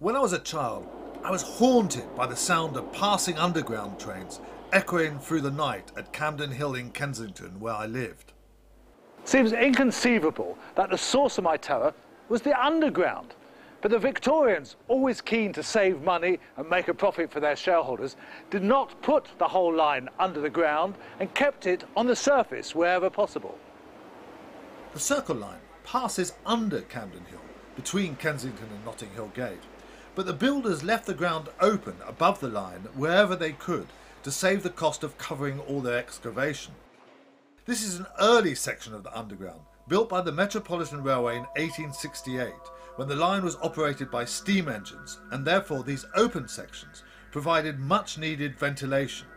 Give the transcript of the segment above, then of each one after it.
When I was a child, I was haunted by the sound of passing underground trains echoing through the night at Camden Hill in Kensington, where I lived. It seems inconceivable that the source of my terror was the underground. But the Victorians, always keen to save money and make a profit for their shareholders, did not put the whole line under the ground and kept it on the surface wherever possible. The Circle Line passes under Camden Hill, between Kensington and Notting Hill Gate, but the builders left the ground open above the line wherever they could to save the cost of covering all their excavation. This is an early section of the Underground, built by the Metropolitan Railway in 1868, when the line was operated by steam engines, and therefore these open sections provided much needed ventilation.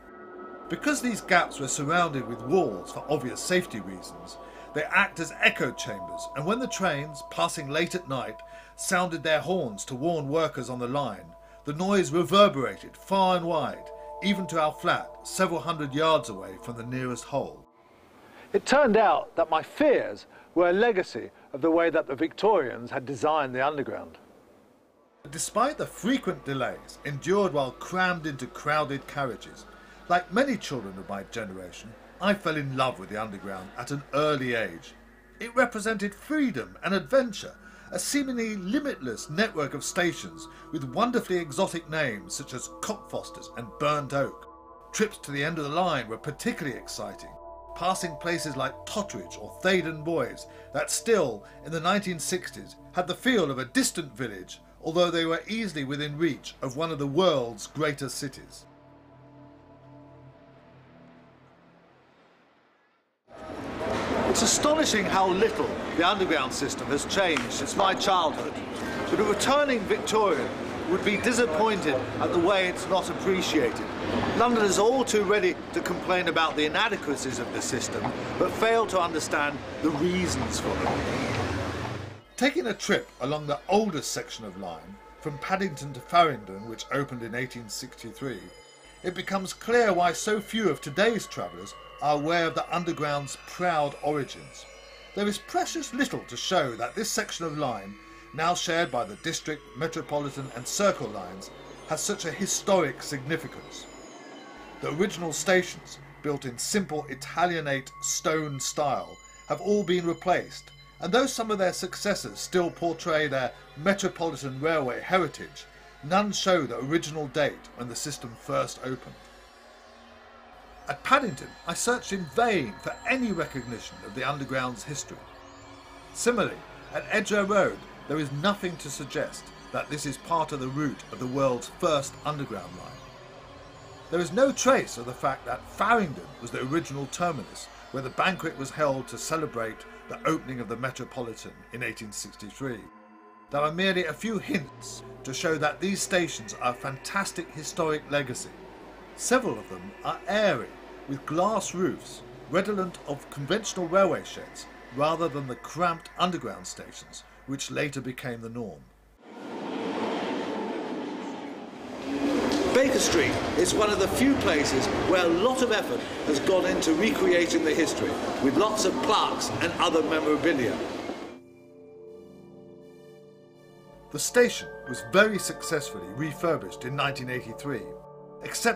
Because these gaps were surrounded with walls for obvious safety reasons, they act as echo chambers, and when the trains, passing late at night, sounded their horns to warn workers on the line, the noise reverberated far and wide, even to our flat several hundred yards away from the nearest hole. It turned out that my fears were a legacy of the way that the Victorians had designed the Underground. Despite the frequent delays endured while crammed into crowded carriages, like many children of my generation, I fell in love with the Underground at an early age. It represented freedom and adventure, a seemingly limitless network of stations with wonderfully exotic names such as Cockfosters and Burnt Oak. Trips to the end of the line were particularly exciting, passing places like Totteridge or Thaden Boys that still, in the 1960s, had the feel of a distant village, although they were easily within reach of one of the world's greatest cities. It's astonishing how little the underground system has changed since my childhood, but a returning Victorian would be disappointed at the way it's not appreciated. London is all too ready to complain about the inadequacies of the system, but fail to understand the reasons for them. Taking a trip along the oldest section of line, from Paddington to Farringdon, which opened in 1863, it becomes clear why so few of today's travellers are aware of the Underground's proud origins. There is precious little to show that this section of line, now shared by the District, Metropolitan and Circle lines, has such a historic significance. The original stations, built in simple Italianate stone style, have all been replaced, and though some of their successors still portray their Metropolitan Railway heritage, none show the original date when the system first opened. At Paddington, I searched in vain for any recognition of the Underground's history. Similarly, at Edgware Road, there is nothing to suggest that this is part of the route of the world's first Underground line. There is no trace of the fact that Farringdon was the original terminus where the banquet was held to celebrate the opening of the Metropolitan in 1863. There are merely a few hints to show that these stations are a fantastic historic legacy. Several of them are airy, with glass roofs, redolent of conventional railway sheds, rather than the cramped underground stations, which later became the norm. Baker Street is one of the few places where a lot of effort has gone into recreating the history, with lots of plaques and other memorabilia. The station was very successfully refurbished in 1983, except